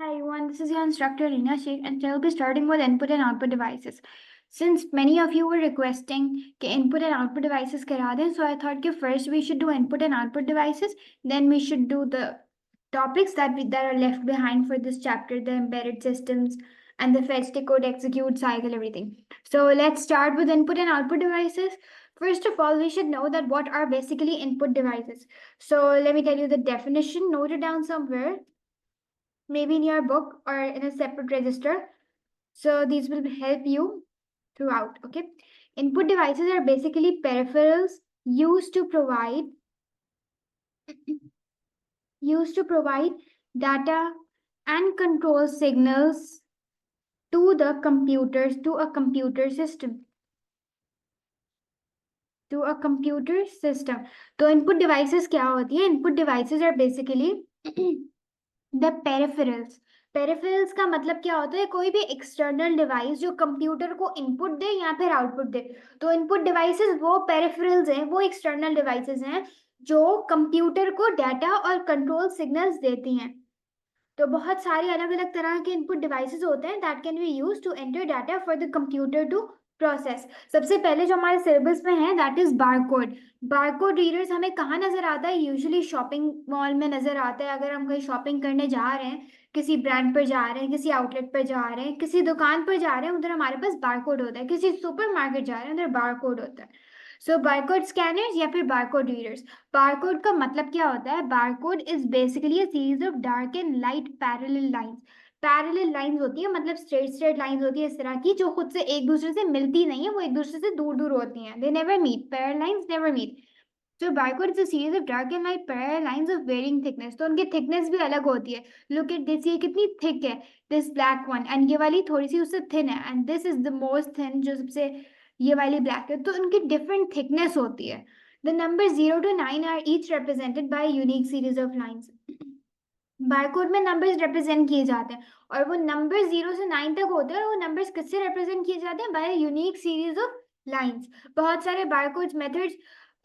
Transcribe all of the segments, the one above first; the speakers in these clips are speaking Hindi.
Hi everyone, this is your instructor Reena Sheikh and today we'll be starting with input and output devices. Since many of you were requesting कि input and output devices करा दें, so I thought कि first we should do input and output devices, then we should do the topics that are left behind for this chapter, the embedded systems and the fetch, decode, execute cycle, everything. So let's start with input and output devices. First of all, we should know that what are basically input devices. So let me tell you the definition, note it down somewhere, maybe in your book or in a separate register. So these will help you throughout. Okay. Input devices are basically peripherals used to provide data and control signals to the computers, to a computer system. तो input devices क्या होती है? Input devices are basically the peripherals. Peripherals का मतलब क्या होता है? कोई भी एक्सटर्नल डिवाइस जो कंप्यूटर को इनपुट दे या फिर आउटपुट दे. तो इनपुट डिवाइसेस वो पेरिफेरल्स हैं, वो एक्सटर्नल डिवाइसेस हैं जो कंप्यूटर को डाटा और कंट्रोल सिग्नल्स देती हैं. तो बहुत सारे अलग अलग तरह के इनपुट डिवाइसेस होते हैं that can be use to enter data for the computer to process. सबसे पहले जो हमारे सिलेबस में है that is barcode. Barcode readers हमें कहाँ नजर आता है? यूजुअली शॉपिंग मॉल में नजर आता है. अगर हम कहीं शॉपिंग करने जा रहे हैं, किसी ब्रांड पर जा रहे हैं, किसी आउटलेट पर जा रहे हैं, किसी दुकान पर जा रहे हैं, उधर हमारे पास बारकोड होता है. किसी सुपरमार्केट जा रहे हैं, उधर बारकोड होता है. सो बारकोड स्कैनर्स या फिर बारकोड रीडर्स. बारकोड का मतलब क्या होता है? Barcode is basically a series of dark and light parallel lines. Parallel lines होती है, मतलब स्ट्रेट लाइंस होती है इस तरह की, जो खुद से एक दूसरे से मिलती नहीं है, वो एक दूसरे से दूर दूर होती हैं. They never meet, parallel lines never meet. So barcode is a series of dark and light parallel lines of varying thickness. तो उनकी thickness भी अलग होती है. Look at this, ये कितनी thick है, this black one, and ये वाली थोड़ी सी उससे thin है, and this is the most thin, जो सबसे ये वाली black है. तो उनकी different thickness होती है. The numbers 0 to 9 are each represented by a unique series of lines. Barcode में नंबर्स रिप्रेजेंट किए जाते हैं और वो नंबर्स 0 से 9 तक होते हैं और वो नंबर्स किससे रिप्रेजेंट किए जाते हैं? By unique series of lines. बहुत सारे बारकोड मेथड्स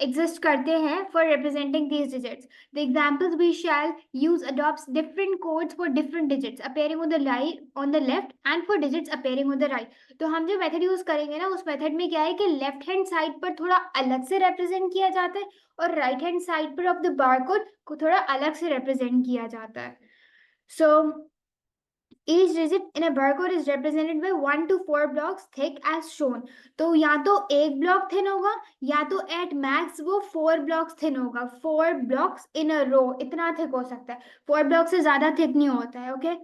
exist करते हैं for representing these digits. The examples we shall use adopts different codes for different digits appearing on the right, on the left and for digits appearing on the right. तो हम जो मेथड यूज करेंगे ना, उस मेथड में क्या है कि लेफ्ट हैंड साइड पर थोड़ा अलग से रिप्रेजेंट किया जाता है और राइट हैंड साइड पर ऑफ द बारकोड को थोड़ा अलग से रिप्रेजेंट किया जाता है. So each digit in a barcode is represented by 1 to 4 blocks thick as shown. तो या तो एक ब्लॉक थिन होगा या तो एट मैक्स वो 4 ब्लॉक्स थिन होगा. 4 ब्लॉक्स इन अ रो, इतना थिक हो सकता है. 4 ब्लॉक से ज्यादा थिक नहीं होता है. Okay.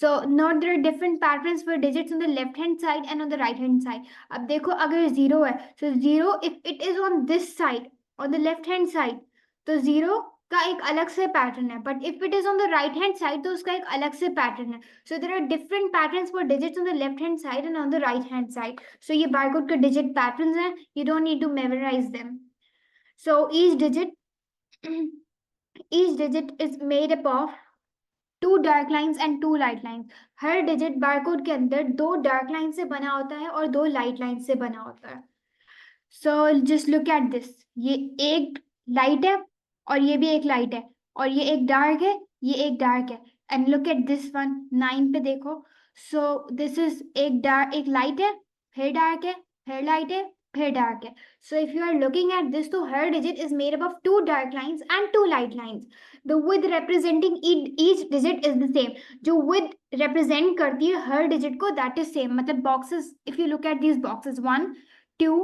So note there are different patterns for digits on the left hand side and on the right hand side. अब देखो अगर 0 है, so 0 if it is on this side, on the left hand side, तो 0 का एक अलग से पैटर्न है, but if it is on the right hand side तो उसका एक अलग से पैटर्न है. So there are different patterns for digits on the left hand side and on the right hand side. So ये बारकोड के डिजिट पैटर्न्स हैं, you don't need to memorise them. So each digit is made up of 2 dark lines and 2 light lines. हर डिजिट बारकोड के अंदर 2 डार्क लाइन से बना होता है और 2 लाइट लाइन से बना होता है. So just look at this, ये एक लाइट है और ये भी एक लाइट है और ये एक डार्क है, ये एक डार्क है. And look at this one, 9 पे देखो. सो दिस इज एक डार्क, एक लाइट है, फिर डार्क है, फिर लाइट है, फिर डार्क है. So if you are looking at this, तो हर digit is made up of 2 dark lines and 2 light lines. The width representing each digit is the same. जो विद रिप्रेजेंट करती है हर डिजिट को, दैट इज सेम. मतलब boxes, if you look at these boxes, 1 2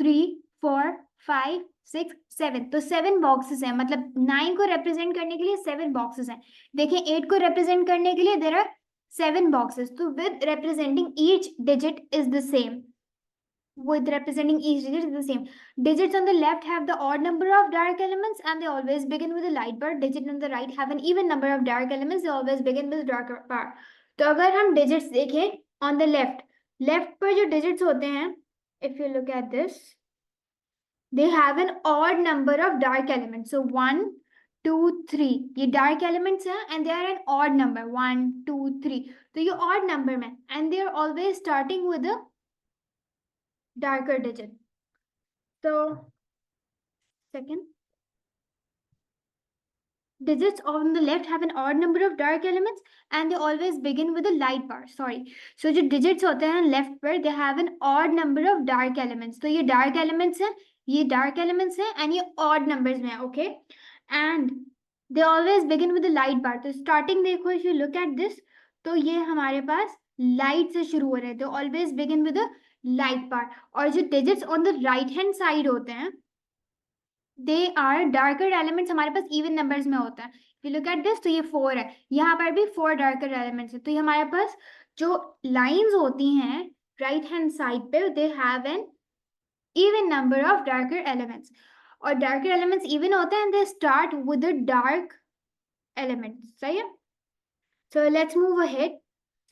3 4 5 6 7, तो 7 बॉक्सेस हैं. मतलब 9 को रिप्रेजेंट करने के लिए 7 बॉक्सेस हैं. देखें 8 को रिप्रेजेंट करने के लिए देयर आर 7 बॉक्सेस. तो with representing each digit is the same. With representing each digit is the same. Digits on the left have the odd number of dark elements and they always begin with a light bar. Digits on the right have an even number of dark elements. They always begin with a darker bar. तो अगर हम digits देखें on the left पर जो digits होते हैं, if you look at this, they have an odd number of dark elements. So 1 2 3, ये dark elements हैं and they are an odd number, 1 2 3. तो ये odd number में, and they are always starting with a darker digit. So second, digits on the left have an odd number of dark elements and they always begin with a light bar. Sorry. So जो digits होते हैं left पर, they have an odd number of dark elements. तो ये dark elements हैं, ये dark elements हैं and ये odd numbers में है, okay? And they always begin with a light bar. तो starting देखो, if you look at this, तो ये हमारे पास light से शुरू हो रहे हैं. तो always begin with a light bar. और जो digits on the right hand side होते हैं, दे आर डार्कर एलिमेंट्स हमारे पास इवन नंबर्स में होता है. if you look at this, तो ये 4 है, यहाँ पर भी 4 डार्कर एलिमेंट्स है. तो ये हमारे पास जो लाइंस होती हैं राइट हैंड साइड पे, they have an even number of darker elements. और डार्कर एलिमेंट्स इवन होते हैं, they start with the dark elements. सही है. So let's move ahead.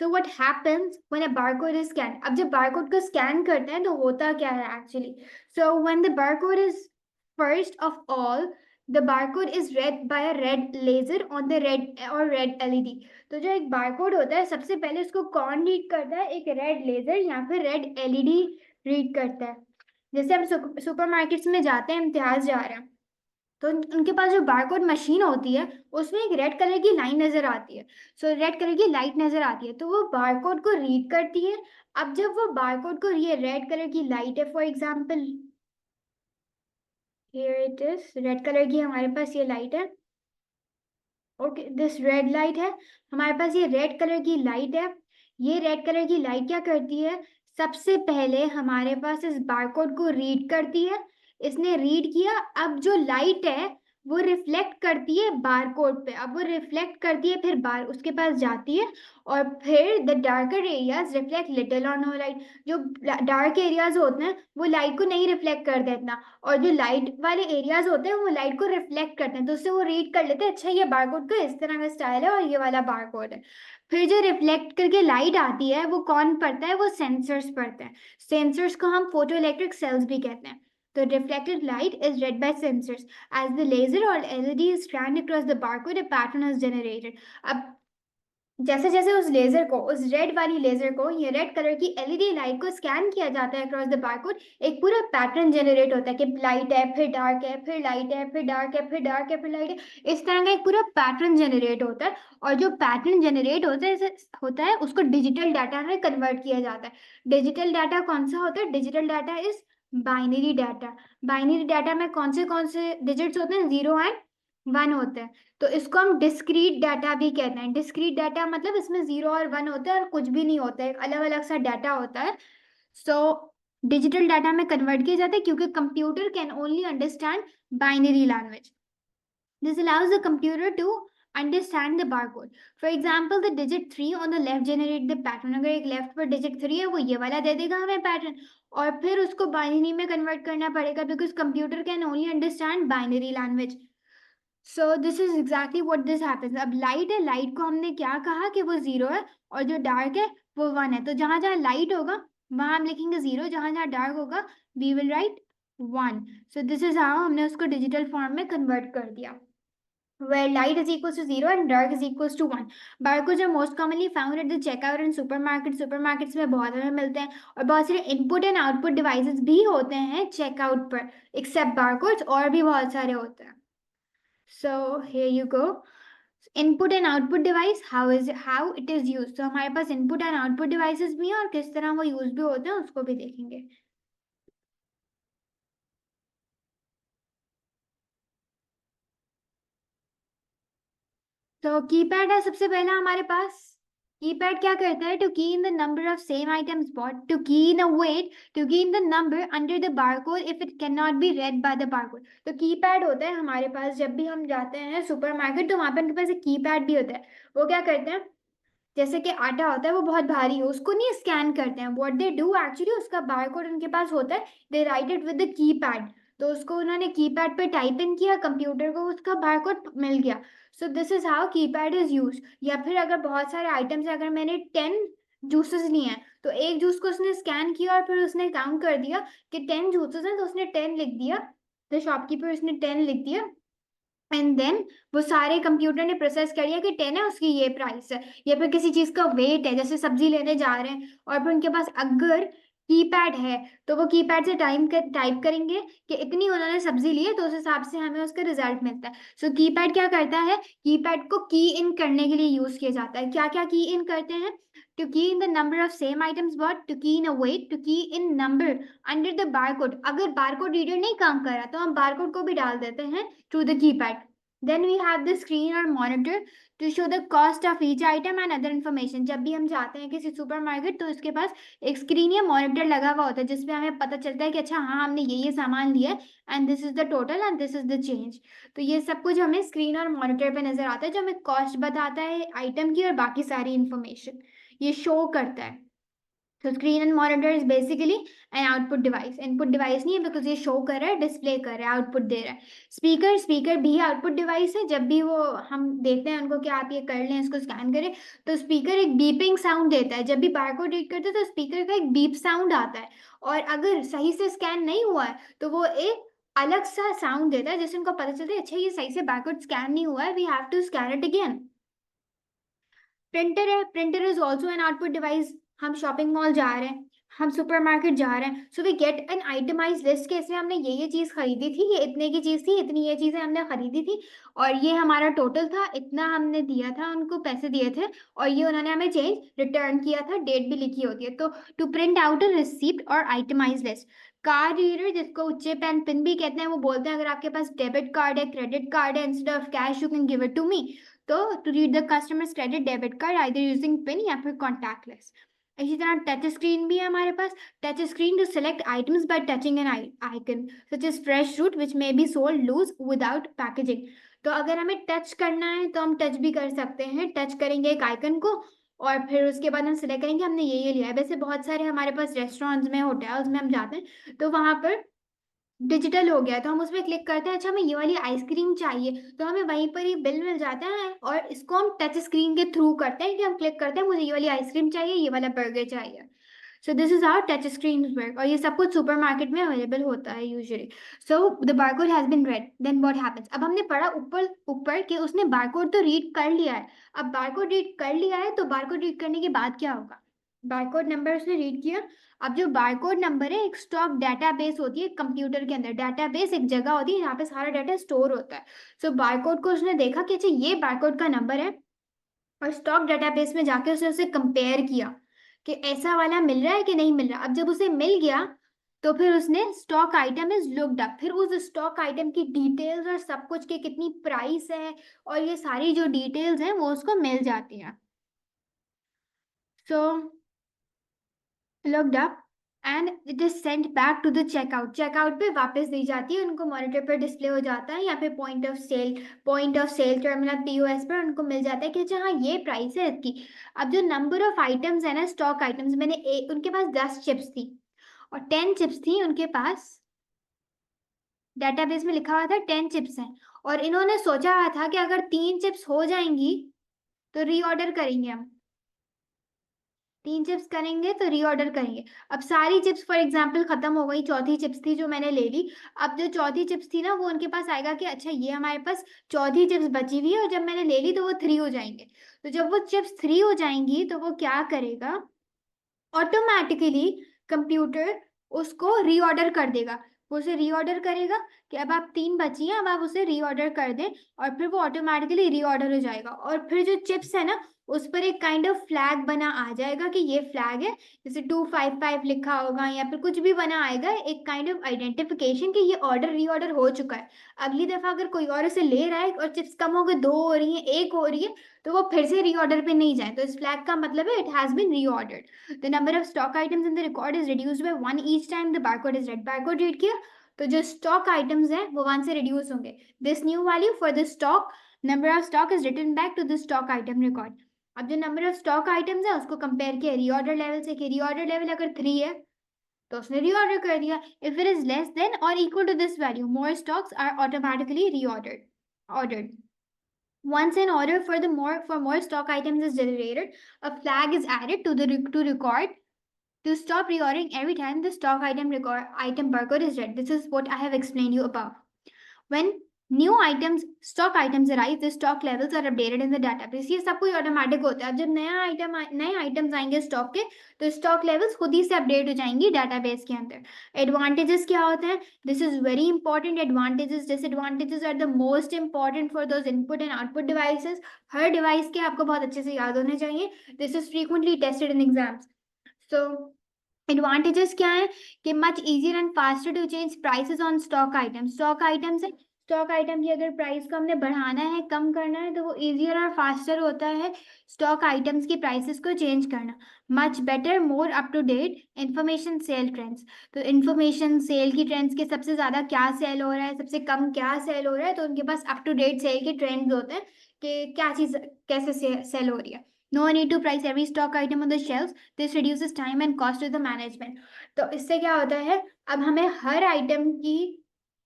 So what happens when a barcode is scanned? अब जब barcode को scan करते हैं तो होता क्या है actually? So when the barcode is first of all, the barcode is read by a red laser on the red or red LED. तो जो एक barcode होता है, सबसे पहले उसको कौन रीड करता है? एक red laser या फिर red LED रीड करता है. जैसे हम सुपरमार्केट्स में जाते हैं, इम्तियाज जा रहे हैं, तो उनके पास जो बारकोड मशीन होती है उसमें एक रेड कलर की लाइन नजर आती है. सो रेड कलर की लाइट नजर आती है, तो वो बारकोड को रीड करती है. अब जब वो बारकोड को, ये रेड कलर की लाइट है, for example here it is, red colour की हमारे पास ये लाइट है. ओके, दिस रेड लाइट है हमारे पास, ये रेड कलर की लाइट है. ये रेड कलर की लाइट क्या करती है? सबसे पहले हमारे पास इस बारकोड को रीड करती है. इसने रीड किया, अब जो लाइट है वो रिफ्लेक्ट करती है बारकोड पे. अब वो रिफ्लेक्ट करती है, फिर बार उसके पास जाती है, और फिर the darker areas reflect little और नो लाइट. जो डार्क एरियाज होते हैं वो लाइट को नहीं रिफ्लेक्ट करते इतना, और जो लाइट वाले एरियाज होते हैं वो लाइट को रिफ्लेक्ट करते हैं. तो उससे वो रीड कर लेते हैं, अच्छा ये बारकोड का इस तरह का स्टाइल है और ये वाला बारकोड है. फिर जो रिफ्लेक्ट करके लाइट आती है वो कौन पढ़ता है? वो सेंसर्स पढ़ते हैं. सेंसर्स को हम फोटो इलेक्ट्रिक सेल्स भी कहते हैं. The reflected light is read by sensors. As the laser or LED is scanned across the barcode, a pattern is generated. अब जैसे जैसे उस लेजर को, उस रेड वाली लेजर को, ये रेड कलर की एलईडी लाइट को स्कैन किया जाता है अक्रॉस द बारकोड, एक पूरा पैटर्न जनरेट होता है कि लाइट है, फिर डार्क है, फिर लाइट है, फिर डार्क है, फिर डार्क है, फिर लाइट है. इस तरह का एक पूरा पैटर्न जनरेट होता है. और जो पैटर्न जनरेट होता है उसको डिजिटल डाटा में कन्वर्ट किया जाता है. डिजिटल डाटा कौन सा होता है? Digital data is binary data. Binary data में कौन से डिजिट्स होते हैं? 0 एंड 1 होते हैं. तो इसको हम डिस्क्रीट डाटा भी कहते हैं. डिस्क्रीट डाटा मतलब इसमें 0 और 1 होता है और कुछ भी नहीं होता है, अलग अलग सा डाटा होता है. सो डिजिटल डाटा में कन्वर्ट किया जाता है क्योंकि computer can only understand binary language. This allows the computer to understand the barcode. For example the digit 3 on the left generate the pattern. अगर एक लेफ्ट पर डिजिट 3 है, वो ये वाला दे देगा हमें पैटर्न, और फिर उसको बाइनरी में कन्वर्ट करना पड़ेगा because computer can only understand binary language. So this is exactly what this happens. अब लाइट है, लाइट को हमने क्या कहा कि वो 0 है, और जो डार्क है वो 1 है. तो जहां जहां लाइट होगा वहां हम लिखेंगे 0, जहां जहां डार्क होगा we will write 1. So this is how हमने उसको डिजिटल फॉर्म में कन्वर्ट कर दिया, where light is equals to 0 and dark is equals to 1. Barcodes are most commonly found at the checkout and supermarket. Supermarkets में बहुत सारे मिलते हैं, और बहुत सारे इनपुट एंड आउटपुट डिवाइसेस भी होते हैं चेकआउट पर, एक्सेप्ट बारकोड्स और भी बहुत सारे होते हैं. So here you go. Input and output device, how it is used. So हमारे पास input and output devices भी हैं और किस तरह वो यूज भी होते हैं उसको भी देखेंगे. तो कीपैड है सबसे पहला हमारे पास. कीपैड क्या करता है? To key in the number of same items bought, to key in a weight, to key in the number under the barcode if it can not be read by the barcode. तो कीपैड होता है हमारे पास, जब भी हम जाते हैं सुपरमार्केट तो वहां पे उनके पास एक कीपैड भी होता है. वो क्या करते हैं, जैसे कि आटा होता है वो बहुत भारी है, उसको नहीं स्कैन करते हैं. व्हाट दे डू एक्चुअली, उसका बारकोड उनके पास होता है, they write it with the keypad. तो उसको उन्होंने कीपैड पे टाइप इन किया, कंप्यूटर को उसका बारकोड मिल गया. सो this is how keypad is use. या फिर अगर बहुत सारे आइटम्स है, अगर मैंने 10 जूसेस लिए हैं तो एक जूस को उसने स्कैन किया और फिर उसने काउंट कर दिया कि 10 जूसेस हैं, तो उसने 10 लिख दिया. द शॉपकीपर उसने 10 लिख दिया, एंड देन वो सारे कंप्यूटर ने प्रोसेस कर लिया कि 10 है, उसकी ये प्राइस है. या फिर किसी चीज का वेट है, जैसे सब्जी लेने जा रहे हैं और फिर उनके पास अगर कीपैड है तो वो कीपैड से टाइप करेंगे कि इतनी उन्होंने सब्जी ली है, तो उस हिसाब से हमें उसका रिजल्ट मिलता है। सो कीपैड क्या करता है, कीपैड को की इन करने के लिए यूज किया जाता है। क्या क्या की इन करते हैं, to key in the number of same items bought, to key in a weight, to key in number under the barcode. अगर बारकोड रीडर नहीं काम कर रहा तो हम बारकोड को भी डाल देते हैं through the keypad. Then we have the screen और monitor to show the cost of each item and other information. जब भी हम जाते हैं किसी सुपरमार्केट तो उसके पास एक स्क्रीन या मॉनिटर लगा हुआ होता है जिसमें हमें पता चलता है कि अच्छा हाँ हमने ये सामान लिया है and this is the total and this is the change. तो ये सब कुछ हमें स्क्रीन और मॉनिटर पे नजर आता है, जो हमें कॉस्ट बताता है आइटम की और बाकी सारी इंफॉर्मेशन ये शो करता है। तो screen and monitor is basically N output device. Input device नहीं है बिकॉज ये शो कर रहा है, डिस्प्ले कर रहा है, आउटपुट दे रहा है। स्पीकर भी आउटपुट डिवाइस है। जब भी वो हम देते हैं उनको कि आप ये कर लें, इसको स्कैन करें, तो स्पीकर एक बीपिंग साउंड देता है। जब भी बारकोड रीड करते हैं तो स्पीकर का एक बीप साउंड आता है, और अगर सही से स्कैन नहीं हुआ है तो वो एक अलग सा साउंड देता है जिससे उनको पता चलता है अच्छा ये सही से बारकोड स्कैन नहीं हुआ है, we have to scan it again. Printer है, printer is also an output device. हम शॉपिंग मॉल जा रहे हैं, हम सुपरमार्केट जा रहे हैं, so we get an itemise list के इसमें हमने ये चीज़ खरीदी थी, ये इतने की चीज़ थी, इतनी ये चीज़ें हमने खरीदी थी, और ये हमारा टोटल था, इतना हमने दिया था, उनको पैसे दिए थे, और ये उन्होंने हमें चेंज रिटर्न किया था, डेट भी लिखी होती है। तो to print out a receipt और आइटमाइज लिस्ट। कार रीडर, जिसको चिप एंड पिन भी कहते हैं, वो बोलते हैं अगर आपके पास डेबिट कार्ड है, क्रेडिट कार्ड है, instead of cash you can give it to me. तो to read the customers credit debit card either using pin या फिर कॉन्टैक्टलेस। इसी तरह टच स्क्रीन भी है हमारे पास। Touch screen to select items by touching an icon such as fresh fruit which may be sold loose without packaging. तो अगर हमें टच करना है तो हम टच भी कर सकते हैं, टच करेंगे एक आइकन को और फिर उसके बाद हम सिलेक्ट करेंगे हमने ये लिया है। वैसे बहुत सारे हमारे पास रेस्टोरेंट्स में, होटल्स में हम जाते हैं तो वहां पर डिजिटल हो गया, तो हम उसमें क्लिक करते हैं अच्छा हमें ये वाली आइसक्रीम चाहिए, तो हमें वहीं पर ही बिल मिल जाता है, और इसको हम टच स्क्रीन के थ्रू करते हैं कि हम क्लिक करते हैं मुझे ये वाली आइसक्रीम चाहिए, ये वाला बर्गर चाहिए। So this is our touch screen work, और ये सब कुछ सुपरमार्केट में अवेलेबल होता है usually. So the barcode has been read, then what happens. अब हमने पढ़ा ऊपर ऊपर कि उसने बारकोड तो रीड कर लिया है। अब बारकोड रीड कर लिया है तो बारकोड रीड करने के बाद क्या होगा, बारकोड नंबर उसने रीड किया। अब जो बारकोड नंबर है एक स्टॉक डेटाबेस होती है कंप्यूटर के अंदर। डेटाबेस एक जगह होती है जहाँ पे सारा डाटा स्टोर होता है। सो बारकोड को उसने देखा कि अच्छा ये बारकोड का नंबर है, और स्टॉक डेटाबेस में जाके उसने उसे कंपेयर किया कि ऐसा वाला मिल रहा है कि नहीं मिल रहा। अब जब उसे मिल गया तो फिर उसने stock item is looked up, फिर उस स्टॉक आइटम की डिटेल्स और सब कुछ के कितनी प्राइस है और ये सारी जो डिटेल्स हैं वो उसको मिल जाती हैं। सो looked up and it is sent back to the checkout। Checkout पे वापस दी जाती है, उनको मॉनिटर पर डिस्प्ले हो जाता है, यहाँ पे point of sale terminal POS पर उनको मिल जाता है कि अच्छा हाँ ये प्राइस है इसकी। अब जो नंबर ऑफ आइटम्स है ना, स्टॉक आइटम्स, उनके पास 10 चिप्स थी और 10 चिप्स थी उनके पास, डेटाबेस में लिखा हुआ था 10 चिप्स हैं, और इन्होंने सोचा हुआ था कि अगर 3 चिप्स हो जाएंगी तो रीऑर्डर करेंगे, हम 3 चिप्स करेंगे तो रीऑर्डर करेंगे। अब सारी चिप्स फॉर एग्जांपल खत्म हो गई, चौथी चिप्स थी जो मैंने ले ली। अब जो चौथी चिप्स थी ना वो उनके पास आएगा कि अच्छा ये हमारे पास चौथी चिप्स बची हुई है, और जब मैंने ले ली तो वो 3 हो जाएंगे। तो जब वो चिप्स 3 हो जाएंगी तो वो क्या करेगा, ऑटोमेटिकली कंप्यूटर उसको रीऑर्डर कर देगा। वो उसे रीऑर्डर करेगा कि अब आप 3 बची हैं, अब आप उसे रीऑर्डर कर दें, और फिर वो ऑटोमेटिकली रीऑर्डर हो जाएगा। और फिर जो चिप्स है ना उस पर एक काइंड ऑफ फ्लैग बना आ जाएगा कि ये फ्लैग है, जैसे 255 लिखा होगा या फिर कुछ भी बना आएगा, एक काइंड ऑफ आइडेंटिफिकेशन कि ये ऑर्डर रीऑर्डर हो चुका है। अगली दफा अगर कोई और उसे ले रहा है और चिप्स कम हो गए, 2 हो रही है, 1 हो रही है, तो वो फिर से रीऑर्डर पे नहीं जाए। तो इस फ्लैग का मतलब है it has been reordered. The number of stock items in the record is reduced by 1 each time the barcode is read। barcode read किया तो जो stock items हैं वो 1 से reduce होंगे। This new value for the stock number of stock is written back to the stock item record। अब जो number of stock items है उसको compare किया reorder level से, कि reorder level अगर 3 है तो उसने reorder कर दिया। If it is less than or equal to this value, more stocks are automatically ordered। Once an order for more stock items is generated, a flag is added to record to stop reordering every time the stock item barcode is read। This is what I have explained you above। When new items stock items arrive, the stock levels are updated in the database. ये सब कुछ ऑटोमेटिक होता है। अब जब नए आइटम्स आएंगे स्टॉक के, तो स्टॉक लेवल्स खुद ही से अपडेट हो जाएंगी डाटाबेस के अंदर। एडवांटेजेस क्या होते हैं? This is very important. Advantages disadvantages are the most important for those input and output devices. हर डिवाइस के आपको बहुत अच्छे से याद होने चाहिए। This is frequently tested in exams. So advantages क्या है? कि much easier and faster to change prices on stock items. Stock items है, स्टॉक आइटम की अगर प्राइस को हमने बढ़ाना है, कम करना है, तो वो इजियर और फास्टर होता है स्टॉक आइटम्स की प्राइसेस को चेंज करना। Much better, more up to date information sale trends. तो इंफॉर्मेशन सेल की ट्रेंड्स के सबसे ज्यादा क्या सेल हो रहा है, सबसे कम क्या सेल हो रहा है, तो उनके पास अप टू डेट सेल के ट्रेंड्स होते हैं कि क्या चीज कैसे सेल हो रही है। No need to price every stock item on the shelf, this reduces time and cost of the management. तो इससे क्या होता है, अब हमें हर आइटम की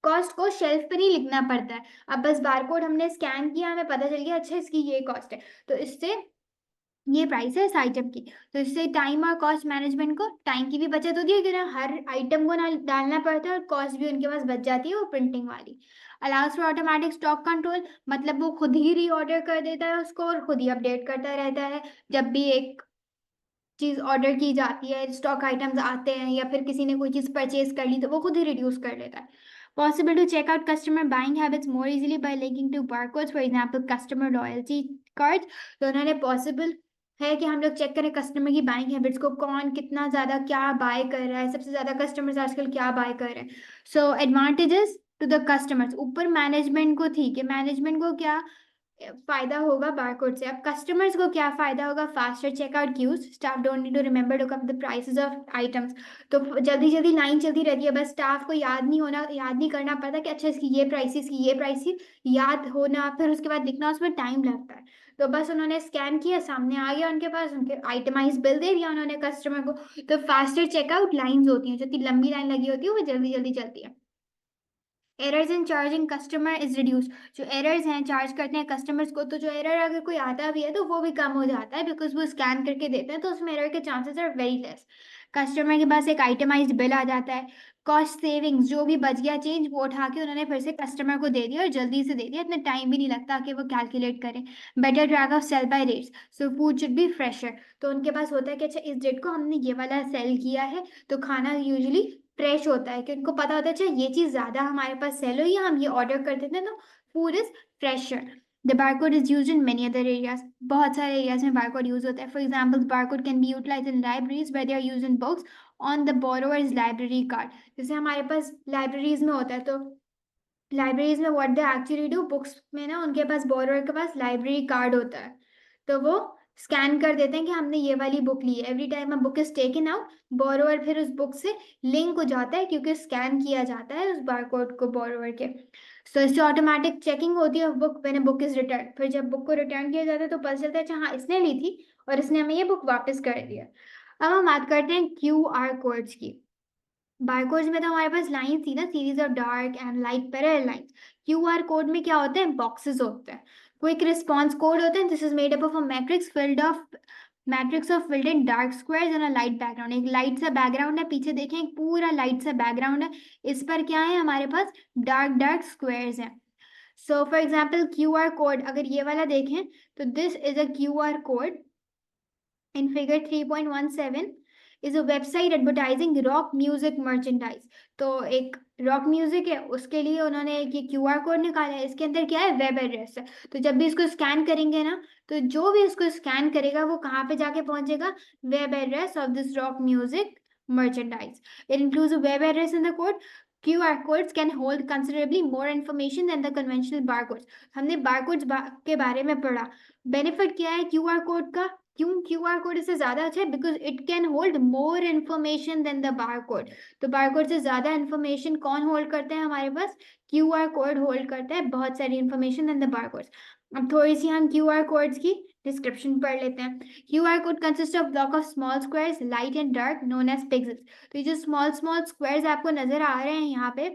कॉस्ट को शेल्फ पर ही लिखना पड़ता है। अब बस बारकोड हमने स्कैन किया, हमें पता चल गया अच्छा इसकी ये कॉस्ट है, तो इससे ये प्राइस है इस आइटम की। तो इससे टाइम और कॉस्ट मैनेजमेंट को, टाइम की भी बचत होती है कि ना हर आइटम को ना डालना पड़ता है, और कॉस्ट भी उनके पास बच जाती है वो प्रिंटिंग वाली। Allow us for automatic stock control, मतलब वो खुद ही रीऑर्डर कर देता है उसको और खुद ही अपडेट करता रहता है। जब भी एक चीज ऑर्डर की जाती है, स्टॉक आइटम्स आते हैं, या फिर किसी ने कोई चीज परचेज कर ली, तो वो खुद ही रिड्यूस कर लेता है। Possible to check out customer buying habits more easily by linking to barcodes, for example customer loyalty card. तो उन्होंने पॉसिबल है कि हम लोग चेक करें कस्टमर की बाइंग हैबिट्स को, कौन कितना ज्यादा क्या बाय कर रहा है, सबसे ज्यादा कस्टमर्स आजकल क्या बाय कर रहे हैं। सो एडवांटेजेस टू द कस्टमर्स, ऊपर मैनेजमेंट को थी कि मैनेजमेंट को क्या फायदा होगा बारकोड से। अब कस्टमर्स को क्या फायदा होगा? Faster checkout queues, staff don't need to remember to come the prices of items. तो जल्दी जल्दी लाइन चलती रहती है, बस स्टाफ को याद नहीं करना पड़ता कि अच्छा इसकी ये प्राइस, इसकी ये प्राइस, याद होना फिर उसके बाद लिखना, उसमें टाइम लगता है। तो बस उन्होंने स्कैन किया, सामने आ गया उनके पास, उनके आइटमाइज बिल दे दिया उन्होंने कस्टमर को। तो फास्टर चेकआउट लाइंस होती हैं, जो कि लंबी लाइन लगी होती है वो जल्दी जल्दी चलती है। Errors in charging customer is reduce, जो एरर्स हैं चार्ज करते हैं कस्टमर्स को, तो जो एरर अगर कोई आता भी है तो वो भी कम हो जाता है, बिकॉज वो स्कैन करके देते हैं, तो उसमें एरर के chances are very less. Customer के पास एक आइटमाइज्ड बिल आ जाता है। कॉस्ट सेविंग्स, जो भी बच गया चेंज वो उठा के उन्होंने फिर से कस्टमर को दे दिया, और जल्दी से दे दिया, इतना टाइम भी नहीं लगता कि वो कैलकुलेट करें। Better track of sell by rates, so food should be fresher. तो उनके पास होता है कि अच्छा इस डेट को हमने ये वाला सेल किया है, तो खाना यूजुअली फ्रेश होता है, कि उनको पता होता है अच्छा ये चीज ज्यादा हमारे पास सेल हुई है, हम ये ऑर्डर कर देते हैं, तो food is fresher. The barcode is used in many other areas, बहुत सारे एरियाज में बारकोड यूज होता है। For example barcode can be utilized in libraries where they are used in books on the borrowers library card. जैसे हमारे पास लाइब्रेरीज में होता है, तो लाइब्रेरीज में what they actually do, books में ना उनके पास बोरोवर के पास लाइब्रेरी कार्ड होता है, तो वो स्कैन कर देते हैं कि हमने ये वाली बुक ली है। Every time a book is taken out, borrower फिर उस बुक से लिंक हो जाता है, क्योंकि स्कैन किया जाता है उस बारकोड को बोरोवर के। सो इससे ऑटोमेटिक चेकिंग होती है book when book is return. फिर जब बुक को रिटर्न किया जाता है तो पता चलता है अच्छा हाँ इसने ली थी और इसने हमें ये बुक वापस कर दिया। अब हम बात करते हैं QR कोड्स की। बारकोड्स में तो हमारे पास लाइन थी ना, series of dark and light parallel lines. QR code में क्या होते हैं? बॉक्सेस होते हैं। क्विक रिस्पॉन्स कोड होते हैं, this is made up of a matrix of filled in dark squares and a light background. एक लाइट सा बैकग्राउंड है, पीछे देखें एक पूरा लाइट सा बैकग्राउंड है, इस पर क्या है हमारे पास? डार्क डार्क स्क्वायर्स हैं। So for example QR code अगर ये वाला देखें, तो this is a QR code in figure 3.17 is a website advertising rock music merchandise। तो एक रॉक म्यूजिक है, उसके लिए उन्होंने एक ये QR कोड निकाला है। इसके अंदर क्या है? वेब एड्रेस है। तो जब भी इसको स्कैन करेंगे ना, तो जो भी इसको स्कैन करेगा वो कहाँ पे जाके पहुंचेगा? Web address of this rock music merchandise। It includes a web address in the code. QR codes can hold considerably more information than the conventional barcodes। हमने barcodes के बारे में पढ़ा। बेनिफिट क्या है QR कोड का? क्यों QR कोड इससे ज्यादा अच्छा है? Because it can hold more information than the bar code. तो बार कोड से ज्यादा इन्फॉर्मेशन कौन होल्ड करते हैं हमारे पास? QR कोड होल्ड करता है बहुत सारी information than the bar code. अब थोड़ी सी हम QR कोड्स की डिस्क्रिप्शन पढ़ लेते हैं। QR code consist of block of small squares light and dark known as pixels. तो ये जो स्मॉल स्मॉल स्क्वायर्स आपको नजर आ रहे हैं यहाँ पे,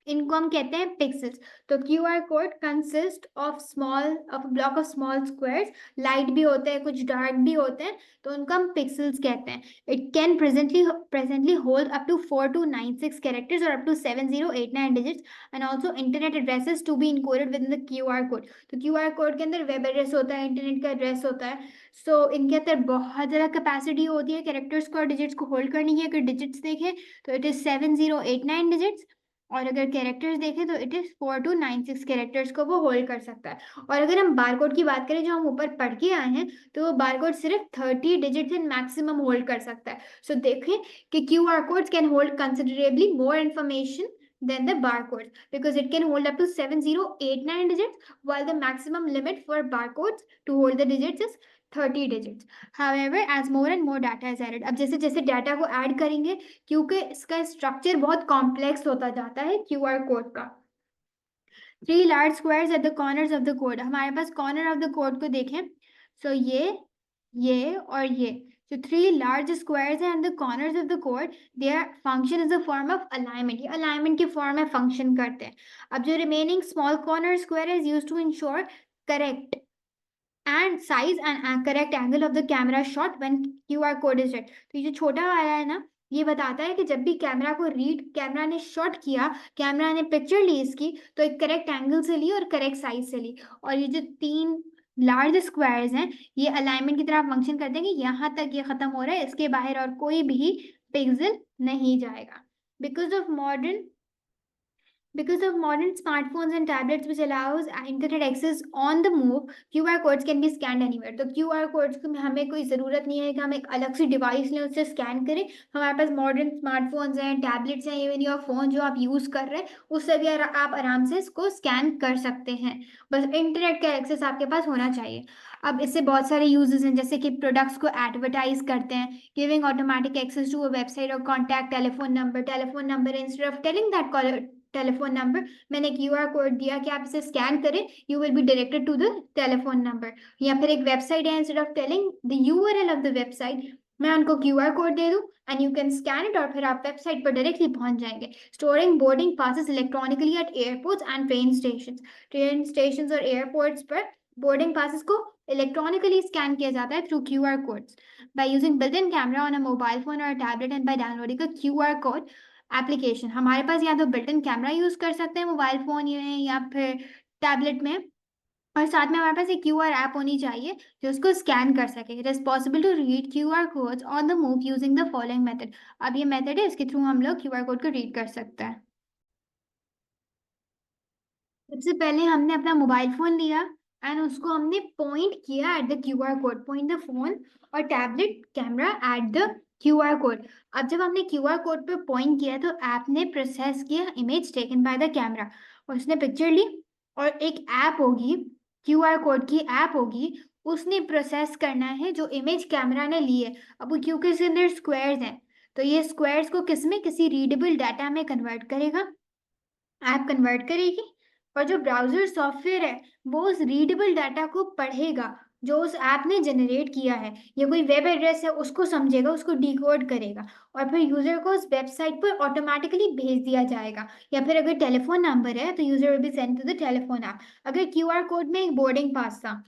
इनको हम कहते हैं पिक्सेल्स। तो QR code consist of block of small squares, light भी होते हैं कुछ डार्क भी होते हैं, तो उनको हम पिक्सेल्स कहते हैं। It can presently hold up to 4296 characters और up to 7089 digits and also internet addresses to be encoded with in the QR code. तो QR कोड के अंदर वेब एड्रेस होता है, इंटरनेट का एड्रेस होता है। सो इनके अंदर बहुत ज़्यादा कैपेसिटी होती है कैरेक्टर्स को और डिजिट्स को होल्ड करने की। अगर डिजिट्स देखें तो इट इज़ 7089 डिजिट्स, और अगर कैरेक्टर्स देखें तो इट इज 4296 कैरेक्टर्स को वो होल्ड कर सकता है। और अगर हम बारकोड की बात करें जो हम ऊपर पढ़ के आए हैं, तो वो बारकोड सिर्फ 30 डिजिट्स इन मैक्सिमम होल्ड कर सकता है। सो देखें कि QR codes can hold considerably more information than the barcodes because it can hold up to 7089 digits, while the maximum limit for barcodes to hold the digits is 30 digits. However, as more and more data is added, अब जैसे जैसे डाटा को ऐड करेंगे, क्योंकि इसका स्ट्रक्चर बहुत कॉम्प्लेक्स होता जाता है QR कोड का। 3 large squares at the corners of the code, हमारे पास कॉर्नर ऑफ द कोड को देखें, सो ये और ये, so 3 large squares and the corners of the code, their function is a form of alignment, ये alignment की form में function करते हैं। अब जो remaining small corner square is used to ensure correct and size and correct angle of the camera shot when QR code is read। तो ये जो छोटा वाला है ना, ये बताता है कि जब भी कैमरा ने शॉट किया, कैमरा ने पिक्चर ली इसकी, तो एक करेक्ट एंगल से ली और करेक्ट साइज से ली। और ये जो 3 लार्ज स्क्वायर्स हैं, ये अलाइनमेंट की तरह फंक्शन करते हैं कि यहाँ तक ये खत्म हो रहा है, इसके बाहर और कोई भी पिक्सल नहीं जाएगा। Because of modern smartphones and tablets which allows internet access on the move, QR codes can be scanned anywhere। तो QR codes को हमें कोई ज़रूरत नहीं है कि हम एक अलग सी डिवाइस लें उससे स्कैन करें। हमारे पास मॉडर्न स्मार्टफोन्स हैं, टैबलेट्स हैं, इवन योर फ़ोन जो आप यूज़ कर रहे हैं उससे भी आप आराम से इसको स्कैन कर सकते हैं। बस इंटरनेट का एक्सेस आपके पास होना चाहिए। अब इससे बहुत सारे यूजेस हैं, जैसे कि प्रोडक्ट्स को एडवर्टाइज करते हैं, giving automatic access to a website और contact telephone number instead of telling that telephone number, मैंने QR कोड दिया कि आप इसे स्कैन करें, you will be directed to the telephone number. या फिर एक वेबसाइट है, instead of telling the URL of the website, मैं उनको QR कोड दे दूं and you can scan it और फिर आप वेबसाइट पर डायरेक्टली पहुंच जाएंगे। Storing boarding passes electronically at airports and train station और एयरपोर्ट्स पर बोर्डिंग पासेस को इलेक्ट्रॉनिकली स्कैन किया जाता है through QR codes by using built in camera on a mobile phone और tablet and by downloading a QR code application. हमारे पास या तो बिल्ट इन कैमरा यूज कर सकते हैं मोबाइल फोन या फिर टैबलेट में, और साथ में हमारे पास एक QR ऐप होनी चाहिए जो उसको स्कैन कर सके। It is possible to read QR codes on the move using the following method. अब ये मेथड है, इसके थ्रू हम लोग QR कोड को रीड कर सकते हैं। सबसे पहले हमने अपना मोबाइल फोन लिया एंड उसको हमने पॉइंट किया at the QR code, point the phone और tablet camera at the QR code. अब जब हमने QR कोड पे पॉइंट किया तो ऐप ने प्रोसेस किया image taken by the camera, और उसने पिक्चर ली, और एक ऐप होगी, QR कोड की ऐप होगी, उसने प्रोसेस करना है जो इमेज कैमरा ने ली है। अब क्योंकि इसके अंदर स्क्वायर्स हैं, तो ये स्क्वायर्स को किसी रीडेबल डाटा में कन्वर्ट करेगा, ऐप कन्वर्ट करेगी, और जो ब्राउजर सॉफ्टवेयर है वो उस रीडेबल डाटा को पढ़ेगा जो उस ऐप ने जनरेट किया है। ये कोई वेब एड्रेस है उसको समझेगा, उसको डिकोड करेगा, और फिर यूजर को उस वेबसाइट पर ऑटोमेटिकली भेज दिया जाएगा। या फिर अगर टेलीफोन नंबर है तो user will be send to the telephone app. अगर QR कोड में एक बोर्डिंग पास था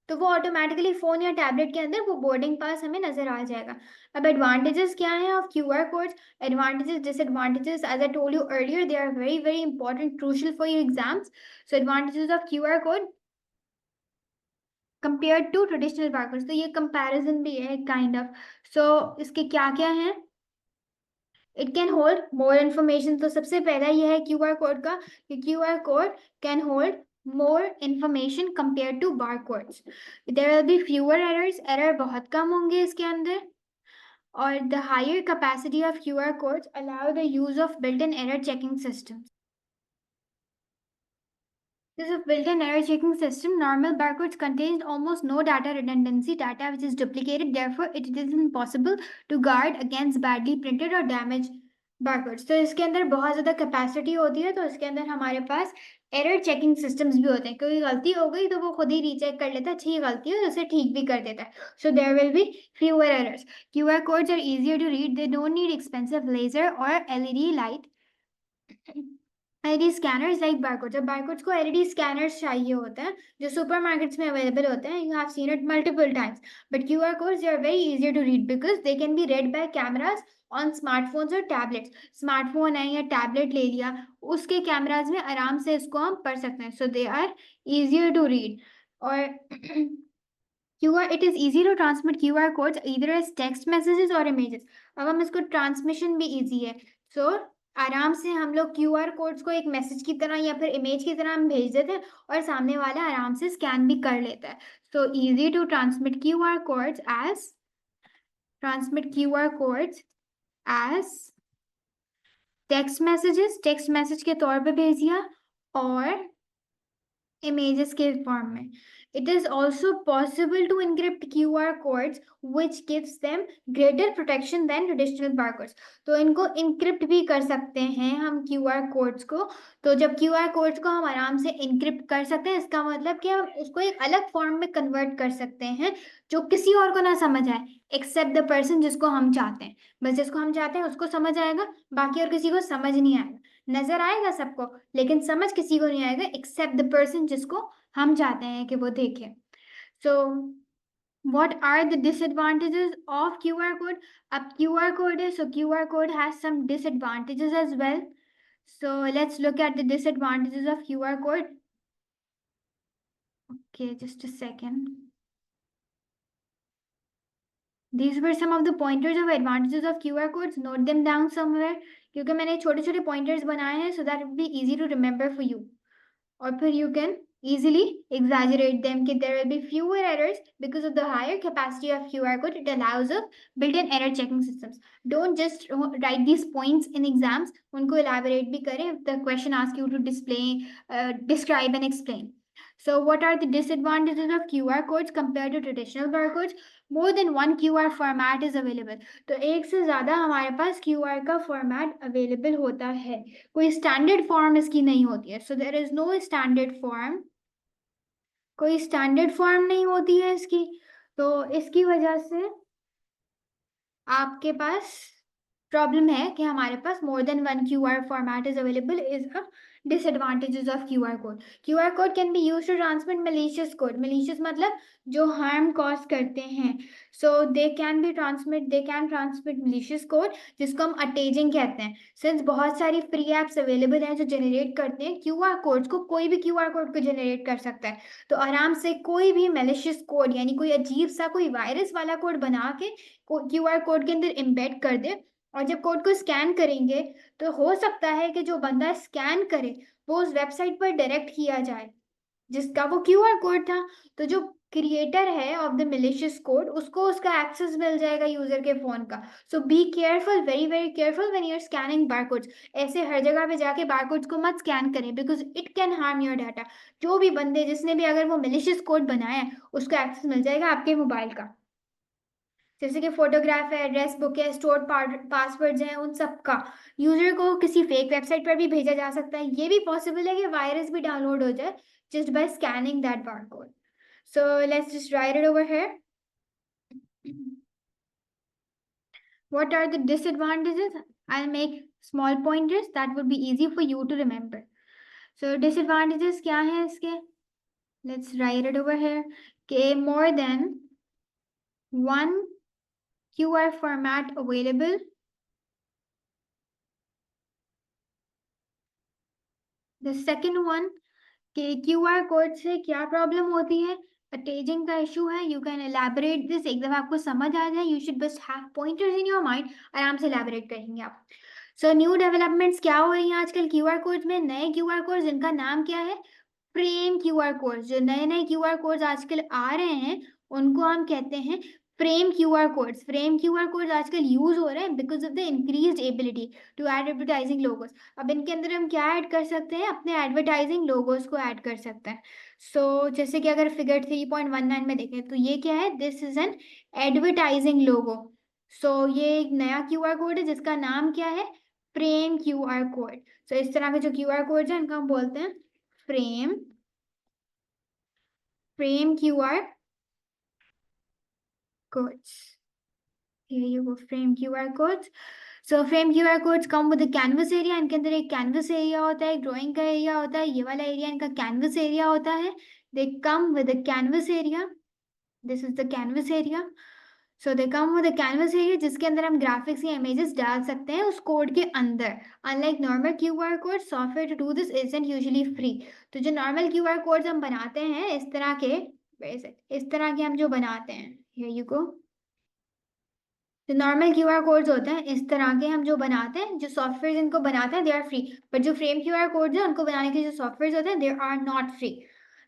तो वो ऑटोमेटिकली फोन या टैबलेट के अंदर वो बोर्डिंग पास हमें नजर आ जाएगा। अब एडवांटेजेस क्या है of QR codes, advantages disadvantages, as I told you earlier they are very very important, crucial for your exams. So advantages of QR code compare to traditional barcodes, तो ये कंपैरिजन भी है काइंड ऑफ। सो इसके क्या क्या है, it can hold more information. तो सबसे पहला ये है QR कोड का कि QR code can hold more information compared to barcodes. There will be fewer errors, error बहुत कम होंगे इसके अंदर, और the higher capacity of QR codes allow the use of built-in error checking systems. This is built-in error checking system. Normal barcodes contains almost no data redundancy, data which is duplicated. Therefore, it is impossible to guard against badly printed or damaged barcodes. तो इसके अंदर बहुत ज़्यादा कैपेसिटी होती है, तो इसके अंदर हमारे पास एरर चेकिंग सिस्टम्स भी होते हैं। कोई गलती हो गई तो वो खुद ही रीचेक कर लेता है, अच्छी गलती है उसे ठीक भी कर देता है। So there will be fewer errors. QR codes are easier to read. They don't need expensive laser or LED light. LED scanners like barcode, जब बारकोड्स को एलईडी स्कैनर्स चाहिए होते हैं जो सुपरमार्केट्स में अवेलेबल होते हैं, you have seen it multiple times, but QR codes they are very easy to read because they can be read by cameras on smartphones और टैबलेट्स। स्मार्टफोन है या टैबलेट ले लिया, उसके कैमराज में आराम से इसको हम पढ़ सकते हैं, so they are easier to read. और QR, it is easy to transmit QR codes either as text messages or images. अब हम इसको ट्रांसमिशन भी इजी है, सो आराम से हम लोग QR कोड्स को एक मैसेज की तरह या फिर इमेज की तरह हम भेज देते हैं और सामने वाला आराम से स्कैन भी कर लेता है। So easy to transmit QR codes as text message के तौर पे भेज दिया और images के फॉर्म में। It is also possible to encrypt QR codes which gives them greater protection than traditional barcodes. तो इनको encrypt भी कर सकते हैं हम QR codes को। तो जब QR codes को हम आराम से encrypt कर सकते हैं, इसका मतलब कि हम उसको एक अलग फॉर्म में कन्वर्ट कर सकते हैं जो किसी और को ना समझ आए एक्सेप्ट द पर्सन जिसको हम चाहते हैं। बस जिसको हम चाहते हैं उसको समझ आएगा, बाकी और किसी को समझ नहीं आएगा। नजर आएगा सबको लेकिन समझ किसी को नहीं आएगा एक्सेप्ट द पर्सन जिसको हम चाहते हैं कि वो देखे। सो what are the disadvantages of QR code? अब QR code है, so QR code has some disadvantages as well. So let's look at the disadvantages of QR code. Okay, just a second. These were some of the pointers of advantages of QR codes. Note them down somewhere क्योंकि मैंने छोटे छोटे pointers बनाए हैं so that it will be easy to remember for you. और फिर you can easily exaggerate them कि there will be fewer errors because of the higher capacity of QR code. It allows a built-in error checking systems. Don't just write these points in exams. उनको elaborate भी करें if the question asks you to describe and explain. So what are the disadvantages of QR codes compared to traditional barcodes? More than one QR format is available. तो एक से ज़्यादा हमारे पास QR का format available होता है, कोई standard form इसकी नहीं होती है। So there is no standard form, कोई standard form नहीं होती है इसकी, तो इसकी वजह से आपके पास प्रॉब्लम है कि हमारे पास more than one QR format is available is a disadvantages of QR code. QR code can be used to transmit malicious code. Malicious मतलब जो harm cause करते हैं, so they can transmit malicious code जिसको हम attaging कहते हैं। Since बहुत सारी free apps available हैं जो generate करते हैं QR codes को, कोई भी QR code को generate कर सकता है, तो आराम से कोई भी malicious code यानी कोई अजीब सा कोई वायरस वाला कोड बना के QR कोड के अंदर एम्बेड कर दे, और जब कोड को स्कैन करेंगे तो हो सकता है कि जो बंदा स्कैन करे वो उस वेबसाइट पर डायरेक्ट किया जाए जिसका वो QR कोड था। तो जो क्रिएटर है ऑफ द मिलिशियस कोड उसको उसका एक्सेस मिल जाएगा यूजर के फोन का। So be careful, very very careful when you are scanning barcodes. ऐसे हर जगह पे जाके बारकोड्स को मत स्कैन करें because it can harm your data. जो भी बंदे जिसने भी अगर वो मिलिशियस कोड बनाया है उसका एक्सेस मिल जाएगा आपके मोबाइल का, जैसे कि फोटोग्राफ है, एड्रेस बुक है, स्टोर्ड पासवर्ड्स हैं, उन सब का यूजर को किसी फेक वेबसाइट पर भी भेजा जा सकता है। ये भी पॉसिबल है कि वायरस भी डाउनलोड हो जाए just by scanning that barcode. So let's just write it over here. What are the disadvantages? I'll make small pointers that would be easy for you to remember. So disadvantages क्या हैं इसके? Let's write it over here. Okay, more than one QR format available. The second one, कि QR कोड से क्या प्रॉब्लम होती है, अटैचिंग का इशू है। यू कैन एलैबोरेट दिस, एक दफा आपको समझ आ जाए, यू शुड बस have pointers in your mind, आराम से एलैबोरेट करेंगे आप। सो न्यू डेवलपमेंट्स क्या हो रही हैं आजकल QR कोड्स में? नए QR कोड्स जिनका नाम क्या है, फ्रेम QR कोड्स। जो नए नए QR कोड्स आजकल आ रहे हैं उनको हम कहते हैं frame QR codes. Frame QR codes आजकल यूज हो रहे हैं because of the increased ability to add advertising logos. अब इनके अंदर हम क्या ऐड कर सकते हैं, अपने एडवर्टाइजिंग लोगोस को ऐड कर सकते हैं। सो जैसे कि अगर फिगर 3.19 में देखें तो ये क्या है, दिस इज एन एडवर्टाइजिंग लोगो। सो ये एक नया QR कोड है जिसका नाम क्या है, फ्रेम QR कोड। सो इस तरह के जो QR कोड्स हैं इनको हम बोलते हैं frame QR codes. Here you go, frame QR codes. So frame QR codes come with canvas area, इनके अंदर एक कैनवस एरिया होता है, एक ड्राइंग का एरिया होता है, ये वाला एरिया इनका कैनवस एरिया होता है। They come with canvas area, this is the canvas area. So they come with canvas area जिसके अंदर हम ग्राफिक्स या इमेजेस डाल सकते हैं उस कोड के अंदर। Unlike normal QR code, software to do this isn't usually free. तो जो नॉर्मल क्यूआर कोड्स हम बनाते हैं इस तरह के, इस तरह के हम जो बनाते हैं, हियर यू गो, जो नॉर्मल क्यूआर कोड्स होते हैं इस तरह के हम जो बनाते हैं, जो सॉफ्टवेयर इनको बनाते हैं दे आर फ्री, बट जो फ्रेम क्यूआर कोड्स हैं उनको बनाने के जो सॉफ्टवेयर होते हैं they are not free.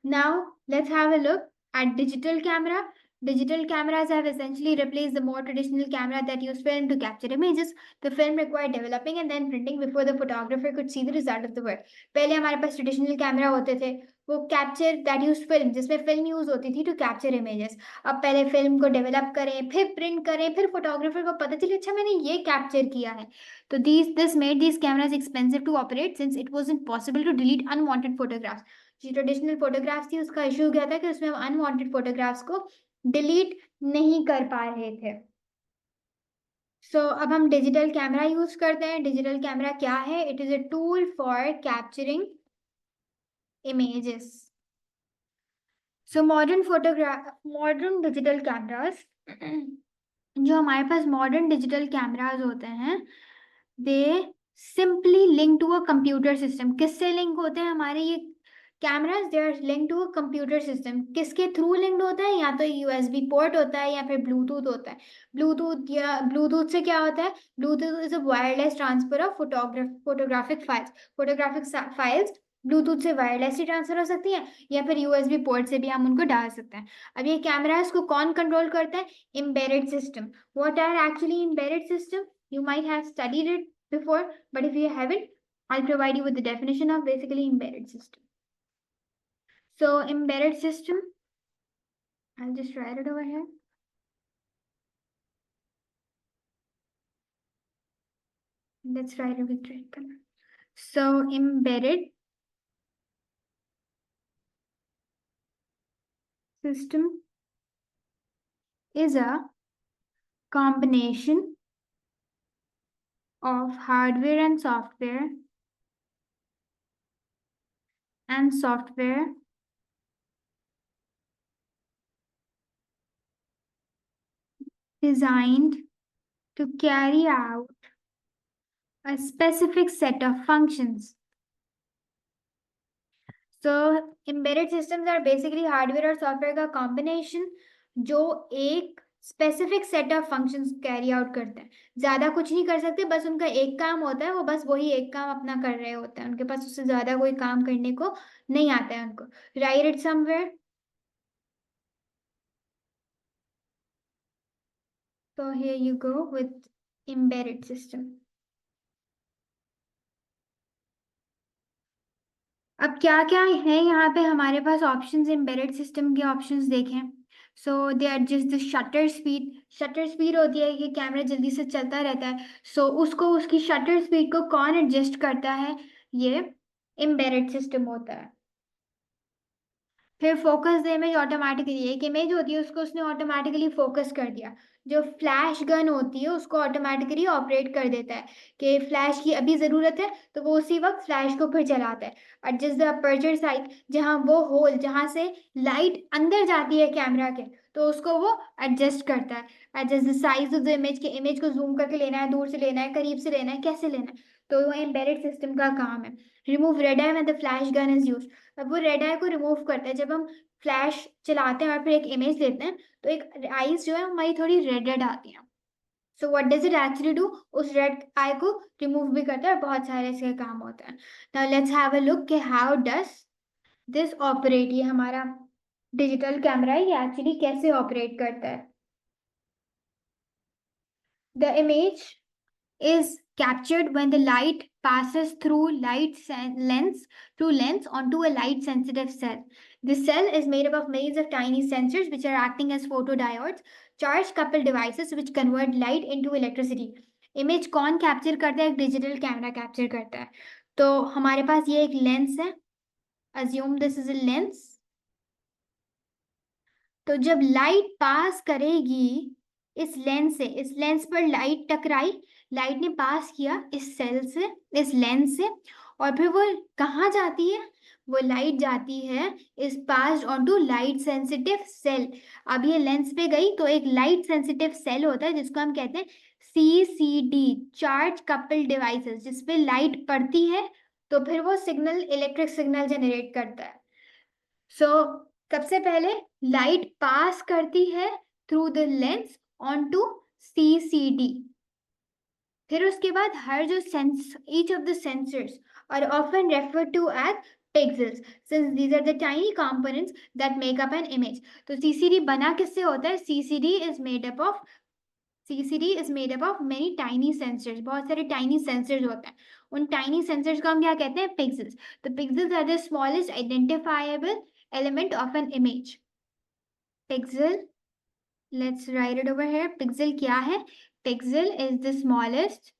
Now let's have a look at digital camera. Digital cameras have essentially replaced the more traditional camera that use film to capture images. The film required developing and then printing before the photographer could see the result of the work. पहले हमारे पास ट्रेडिशनल कैमरा होते थे, वो कैप्चर दैट यूज फिल्म, जिसमें फिल्म यूज होती थी टू कैप्चर इमेजेस। अब पहले फिल्म को डेवलप करें, फिर प्रिंट करें, फिर फोटोग्राफर को पता चले अच्छा मैंने ये कैप्चर किया है। तो this made these cameras expensive to operate since it wasn't possible to delete unwanted photographs. जो ट्रेडिशनल फोटोग्राफ्स थी उसका इशू क्या था कि उसमें हम अनवांटेड फोटोग्राफ्स को डिलीट नहीं कर पा रहे थे। अब हम डिजिटल कैमरा यूज करते हैं। डिजिटल कैमरा क्या है? It is a tool for capturing images. Modern digital cameras, जो हमारे पास मॉडर्न डिजिटल कैमरास होते हैं, they simply link to a computer system. किससे लिंक होते हैं हमारे ये cameras? They are link to a computer system. किसके थ्रू लिंक्ड होता है? या तो यूएसबी पोर्ट होता है या फिर ब्लूटूथ होता है। ब्लूटूथ से क्या होता है? Bluetooth is a wireless transfer of photographic files Bluetooth से वायरलेसली ट्रांसफर हो सकती है या फिर यूएसबी पोर्ट से भी हम उनको डाल सकते हैं। अब ये कैमरास को कौन कंट्रोल करता है? Embedded system. What are actually embedded system? You might have studied it before, but if you haven't, I'll provide you with the definition of basically embedded system. So embedded system, I'll just write it over here. Let's write it with red color. So embedded system is a combination of hardware and software designed to carry out a specific set of functions. So embedded systems are basically hardware और सॉफ्टवेयर का कॉम्बिनेशन जो एक specific set of functions carry out करते हैं। ज्यादा कुछ नहीं कर सकते, बस उनका एक काम होता है, वो बस वही एक काम अपना कर रहे होते हैं, उनके पास उससे ज्यादा कोई काम करने को नहीं आता है उनको। Right it somewhere. So here you go with embedded system. अब क्या क्या है यहाँ पे हमारे पास ऑप्शंस, एम्बेडेड सिस्टम के ऑप्शंस देखें। So they adjust the shutter speed. Shutter speed होती है कि कैमरा जल्दी से चलता रहता है, उसको उसकी शटर स्पीड को कौन एडजस्ट करता है? ये एम्बेडेड सिस्टम होता है। फिर फोकस द इमेज ऑटोमेटिकली, एक इमेज होती है उसको उसने ऑटोमेटिकली फोकस कर दिया। जो फ्लैश गन होती है उसको ऑटोमेटिकली ऑपरेट कर देता है कि फ्लैश की अभी ज़रूरत है तो वो उसी वक्त फ्लैश को फिर चलाता है। एडजस्ट द अपर्चर साइज, जहाँ वो होल जहाँ से लाइट अंदर जाती है कैमरा के, तो उसको वो एडजस्ट करता है। Adjust the size of the image, के इमेज को जूम करके लेना है, दूर से लेना है, करीब से लेना है, कैसे लेना है, तो वो एम्बेडेड सिस्टम का काम है। Remove red I when the flash gun is used. अब वो रेड आई को रिमूव करता है जब हम फ्लैश चलाते हैं और फिर एक इमेज लेते हैं, तो एक आईज जो है हमारी थोड़ी रेड रेड आती हैं। So what does it actually do? उस रेड आई को रिमूव भी करता है और बहुत सारे इसके काम होते हैं। Now let's have a look कि हाउ डज दिस ऑपरेट। ये हमारा डिजिटल कैमरा है, ये एक्चुअली कैसे ऑपरेट करता है। The image is captured when the light passes through lens onto a light sensitive cell. This cell is made up of millions of tiny sensors which are acting as photodiodes, charge coupled devices which convert light into electricity. Image कौन कैप्चर करता है? एक डिजिटल कैमरा कैप्चर करता है। तो हमारे पास ये एक लेंस है, assume this is a lens. तो जब लाइट पास करेगी इस लेंस से, इस लेंस पर लाइट टकराई, लाइट ने पास किया इस सेल से, इस लेंस से, और फिर वो कहाँ जाती है? वो लाइट जाती है इस pass on to light sensitive cell. अब ये लेंस पे गई तो एक लाइट सेंसिटिव सेल होता है जिसको हम कहते हैं CCD, चार्ज कपल डिवाइसेस, जिसपे लाइट पड़ती है तो फिर वो सिग्नल, इलेक्ट्रिक सिग्नल जनरेट करता है। सो सबसे पहले लाइट पास करती है through the lens on to CCD। फिर उसके बाद हर जो sense, each of the sensors are often referred to as pixels since these are the tiny components that make up an image। तो CCD बना किससे होता है? CCD is made up of many tiny sensors। बहुत सारे tiny sensors होते हैं। उन tiny sensors को हम क्या कहते हैं? Pixels। तो pixels are the smallest identifiable element of an image। Pixel, let's write it over here। Pixel क्या है? Pixel is the smallest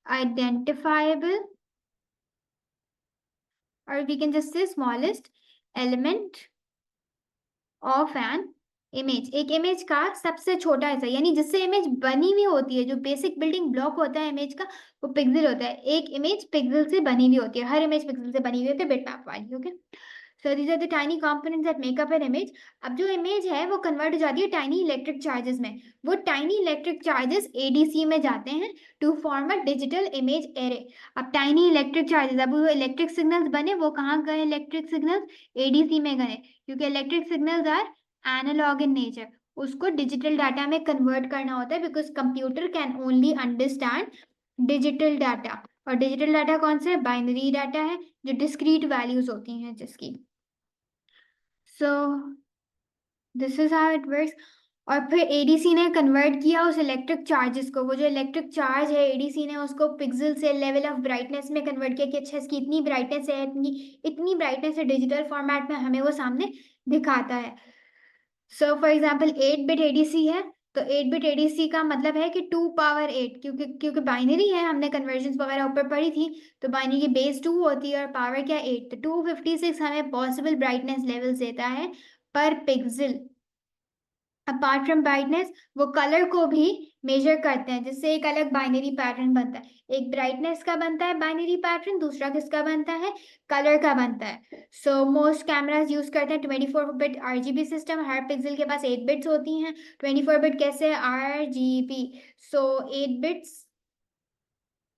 identifiable, or we can just say smallest element of an image. एक इमेज का सबसे छोटा हिस्सा, यानी जिससे इमेज बनी हुई होती है, जो बेसिक बिल्डिंग ब्लॉक होता है इमेज का, वो पिक्सल होता है। एक इमेज पिक्सल से बनी हुई होती है, हर इमेज पिक्सल से बनी हुई होती है, बिटमैप वाली। Okay, so these are the tiny components that make up an image. अब जो इमेज है वो कन्वर्ट हो जाती है टाइनी इलेक्ट्रिक चार्जेस में। वो टाइनी इलेक्ट्रिक चार्जेस ADC में जाते हैं to form a digital image array. अब टाइनी इलेक्ट्रिक चार्जेस, अब वो इलेक्ट्रिक सिग्नल्स बने, वो कहाँ गए? इलेक्ट्रिक सिग्नल्स ADC में गए, क्योंकि electric signals are analog in nature. उसको डिजिटल डाटा में कन्वर्ट करना होता है, because computer can only understand digital data. और डिजिटल डाटा कौन सा है? बाइनरी डाटा है, जो डिस्क्रीट वैल्यूज होती हैं जिसकी। सो this is how it works. और फिर ADC ने कन्वर्ट किया उस इलेक्ट्रिक चार्जेस को, वो जो इलेक्ट्रिक चार्ज है ADC ने उसको पिक्सल से लेवल ऑफ ब्राइटनेस में कन्वर्ट किया कि अच्छा इसकी इतनी ब्राइटनेस है, इतनी इतनी ब्राइटनेस है, डिजिटल फॉर्मेट में हमें वो सामने दिखाता है। So for example 8 bit ADC है, तो 8 बिट ADC का मतलब है कि 2 पावर 8, क्योंकि क्योंकि बाइनरी है, हमने कन्वर्जन वगैरह ऊपर पढ़ी थी, तो बाइनरी की बेस 2 होती है और पावर क्या? 8। तो 256 हमें पॉसिबल ब्राइटनेस लेवल्स देता है पर पिक्सल। अपार्ट फ्रॉम ब्राइटनेस, वो कलर को भी मेजर करते हैं, जिससे एक अलग बाइनरी पैटर्न बनता है। एक ब्राइटनेस का बनता है बाइनरी पैटर्न, दूसरा किसका बनता है? कलर का बनता है। सो मोस्ट कैमराज यूज करते हैं 24 बिट RGB सिस्टम। हर पिक्सल के पास 8 बिट्स होती हैं। 24 बिट कैसे? RGB। So 8 bits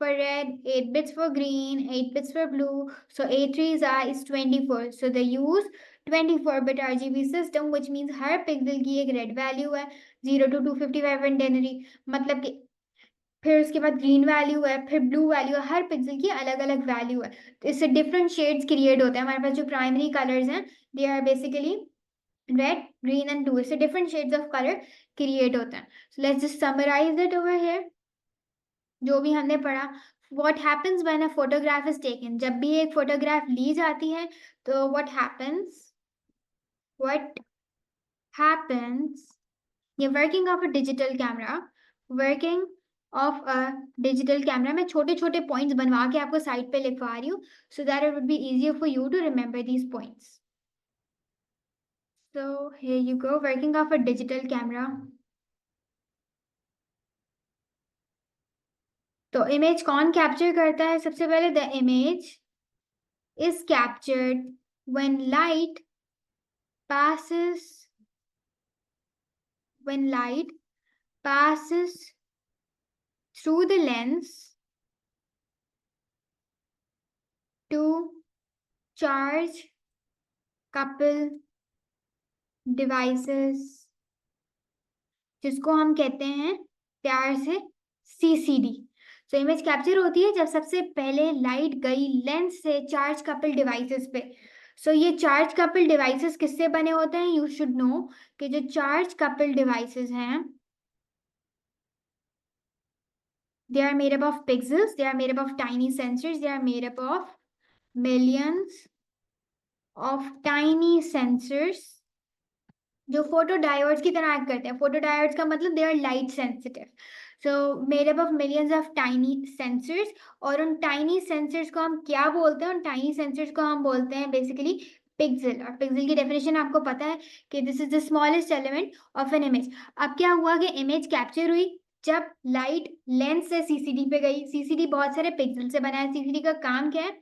for red, 8 bits for green, 8 bits for blue. So A3's I is 24. So they use 24 bit RGB system, which means her pixel की एक रेड वैल्यू है, 0 to 255 इंटेनरी, मतलब कि फिर उसके बाद ग्रीन वैल्यू है, फिर ब्लू वैल्यू है, हर पिक्सल की अलग अलग वैल्यू है। तो इससे डिफरेंट शेड्स क्रिएट होते हैं। हमारे पास जो प्राइमरी कलर्स हैं, they are basically red, green and blue. इससे different shades of colour create होते हैं। So let's just summarise it over here, जो भी हमने पढ़ा। What happens when a photograph is taken? जब भी एक फोटोग्राफ ली जाती है तो what happens, ये working of a digital camera, working of a digital camera, मैं छोटे छोटे पॉइंट्स बनवा के आपको साइड पे लिखवा रही हूँ, so that it would be easier for you to remember these points. So here you go, working of a digital camera. तो इमेज कौन कैप्चर करता है? सबसे पहले the image is captured when light passes through the lens to charge couple devices, जिसको हम कहते हैं प्यार से CCD। तो इमेज कैप्चर होती है जब सबसे पहले लाइट गई लेंस से चार्ज कपल डिवाइसेस पे। सो ये चार्ज कपल डिवाइसेस किससे बने होते हैं? यू शुड नो कि जो चार्ज कपल डिवाइसेस हैं, they are made up of pixels, they are made up of tiny sensors, they are made up of millions of tiny sensors जो फोटो डायोड्स की तरह एक्ट करते हैं। फोटो डायोड्स का मतलब they are light sensitive. So made up of millions of tiny sensors. और उन टाइनी सेंसर्स को हम क्या बोलते हैं? उन टाइनी सेंसर्स को हम बोलते हैं बेसिकली पिक्सल, और पिक्सल की डेफिनेशन आपको पता है कि this is the smallest element of N image. अब क्या हुआ कि इमेज कैप्चर हुई, जब लाइट लेंस से सीसीडी पे गई, सीसीडी बहुत सारे पिक्सल से बना है, सीसीडी का काम क्या है,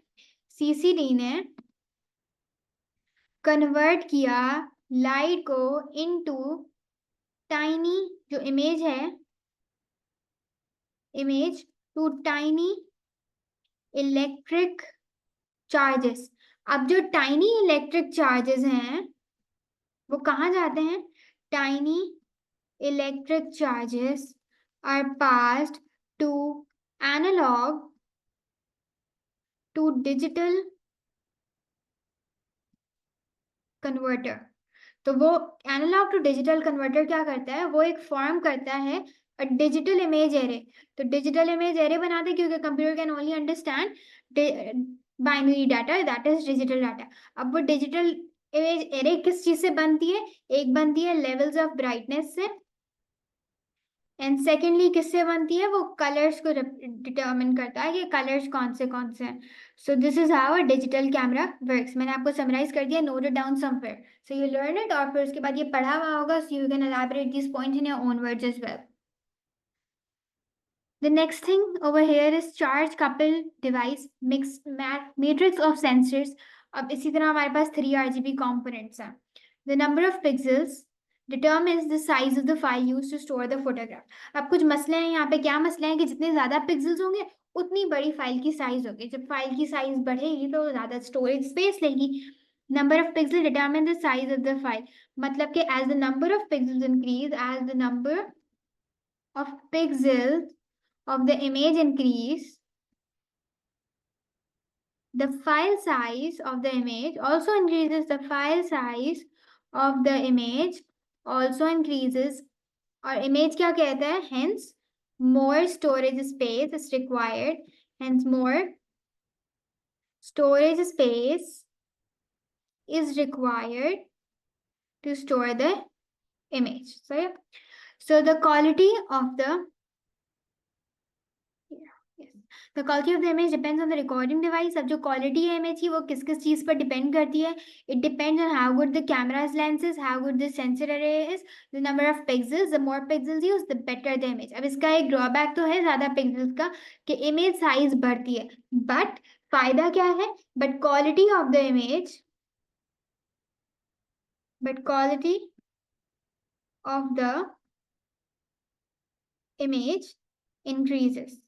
सीसीडी ने कन्वर्ट किया लाइट को इनटू टाइनी, जो इमेज है, image to tiny electric charges. अब जो टाइनी इलेक्ट्रिक चार्जेस हैं वो कहाँ जाते हैं, tiny electric charges are passed to analog to digital converter. तो वो एनालॉग टू डिजिटल कन्वर्टर क्या करता है, वो एक फॉर्म करता है डिजिटल इमेज एरे। तो डिजिटल इमेज एरे बनाते हैं क्योंकि computer can only understand binary data, that is digital data. अब वो डिजिटल इमेज एरे किस चीज से बनती है, एक बनती है लेवल्स ऑफ ब्राइटनेस से, एंड सेकेंडली किससे बनती है, वो कलर्स को डिटरमिन करता है कि कलर्स कौन से हैं। So this is how a digital camera works. मैंने आपको समराइज कर दिया, note it down somewhere so you learn it, और फिर उसके बाद ये पढ़ा हुआ होगा, so you can elaborate this points in your own words as well. The next thing over here is charge coupled device mix matrix of sensors. अब इसी तरह हमारे पास 3 RGB components हैं. The number of pixels determines the size of the file used to store the photograph. अब कुछ मसले हैं यहाँ पे, क्या मसले हैं कि जितने ज्यादा पिक्सल्स होंगे उतनी बड़ी फाइल की साइज होगी, जब फाइल की साइज बढ़ेगी तो ज्यादा स्टोरेज स्पेस लेगी. Number of pixels determine the size of the file. मतलब कि as the number of pixels increase, as the number of pixels of the image increase, the file size of the image also increases. The file size of the image also increases. और image क्या कहता है, hence more storage space is required, hence more storage space is required to store the image. So the quality of the The quality of the image depends on the recording device. अब जो quality है image की वो किस किस चीज पर depend करती है, it depends on how good the camera's lens is, how good the sensor array is, the number of pixels, the more pixels used, the better the image. अब इसका एक drawback तो है ज़्यादा pixels का कि image size बढ़ती है, but फायदा क्या है, but quality of the image increases.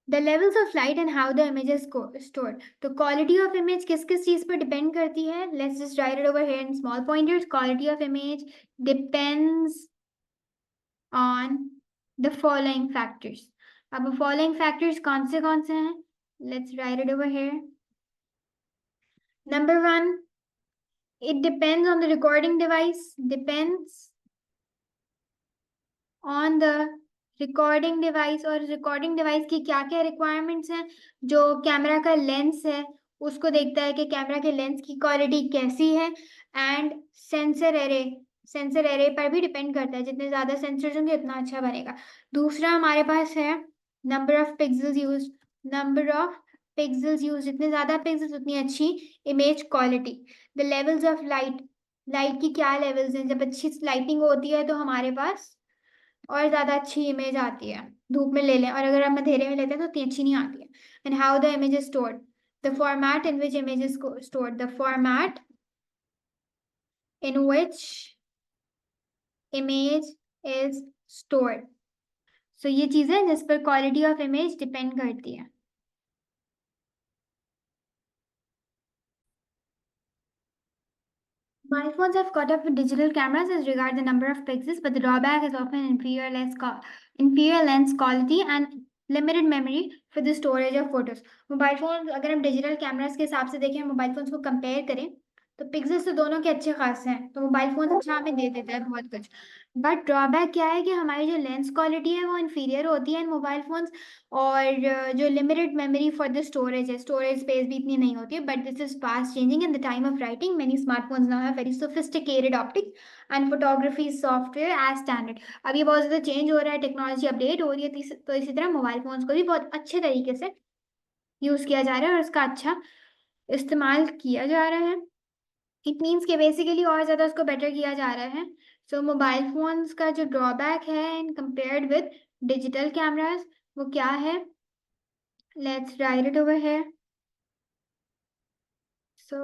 The levels of light and how the image is stored. तो quality of image किस किस चीज पर depend करती है, let's just write it over here in small pointers. Quality of image depends on the following factors. अब following factors कौन से हैं, let's write it over here. Number 1, it depends on the recording device, depends on the recording device. और रिकॉर्डिंग डिवाइस की क्या क्या रिक्वायरमेंट्स हैं, जो कैमरा का लेंस है उसको देखता है कि कैमरा के लेंस की क्वालिटी कैसी है, एंड सेंसर एरे पर भी डिपेंड करता है, जितने ज्यादा सेंसर्स होंगे उतना अच्छा बनेगा. दूसरा हमारे पास है नंबर ऑफ पिक्सल्स यूज, जितने ज्यादा पिक्सल्स उतनी अच्छी image quality. The levels of light की क्या लेवल्स हैं, जब अच्छी लाइटिंग होती है तो हमारे पास और ज्यादा अच्छी इमेज आती है, धूप में ले लें, और अगर हम अंधेरे में लेते हैं तो इतनी अच्छी नहीं आती है. And how the image is stored, the format in which image is stored, the format in which image is stored. So ये चीजें जिस पर क्वालिटी ऑफ इमेज डिपेंड करती है. Mobile phones have caught up with digital cameras as regard the number of pixels, but the drawback is often inferior lens quality and limited memory for the storage of photos. Mobile phone अगर हम डिजिटल कैमरास के हिसाब से देखें, मोबाइल फोन्स को कंपेयर करें तो पिक्सल्स तो दोनों के अच्छे खासे हैं, तो मोबाइल फोन अच्छा हमें दे देता है बहुत कुछ. बट ड्रॉबैक क्या है कि हमारी जो लेंस क्वालिटी है वो इन्फीरियर होती है इन मोबाइल फोन्स, और जो limited memory for the storage है, स्टोरेज स्पेस भी इतनी नहीं होती है. But this is fast changing in the time of writing. Many smartphones now have very sophisticated optics and photography software as standard. अब ये बहुत ज़्यादा चेंज हो रहा है, टेक्नोलॉजी अपडेट हो रही है, तो इसी तरह मोबाइल फोन्स को भी बहुत अच्छे तरीके से यूज़ किया जा रहा है और उसका अच्छा इस्तेमाल किया जा रहा है। इट मीन्स कि बेसिकली और ज़्यादा उसको बेटर किया जा रहा है। सो मोबाइल फोन्स का जो ड्रॉबैक है इन कंपेयर्ड विद डिजिटल कैमराज वो क्या है? Let's write it over here. So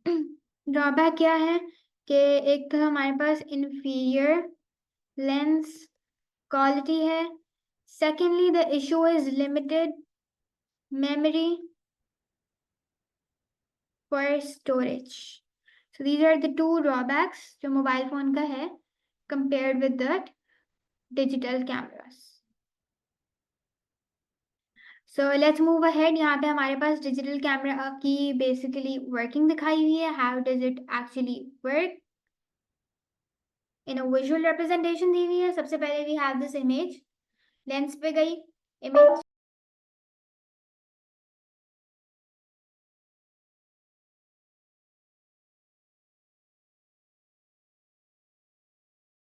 drawback क्या है कि एक तो हमारे पास इंफीरियर लेंस क्वालिटी है। Secondly the issue is limited memory for storage. So these are the two drawbacks जो मोबाइल फोन का है compared with the digital cameras. So let's move ahead. यहाँ पे हमारे पास डिजिटल कैमरा की बेसिकली वर्किंग दिखाई हुई है. How does it actually work? In a visual representation दी हुई है. सबसे पहले we have this image. Lens पे गई इमेज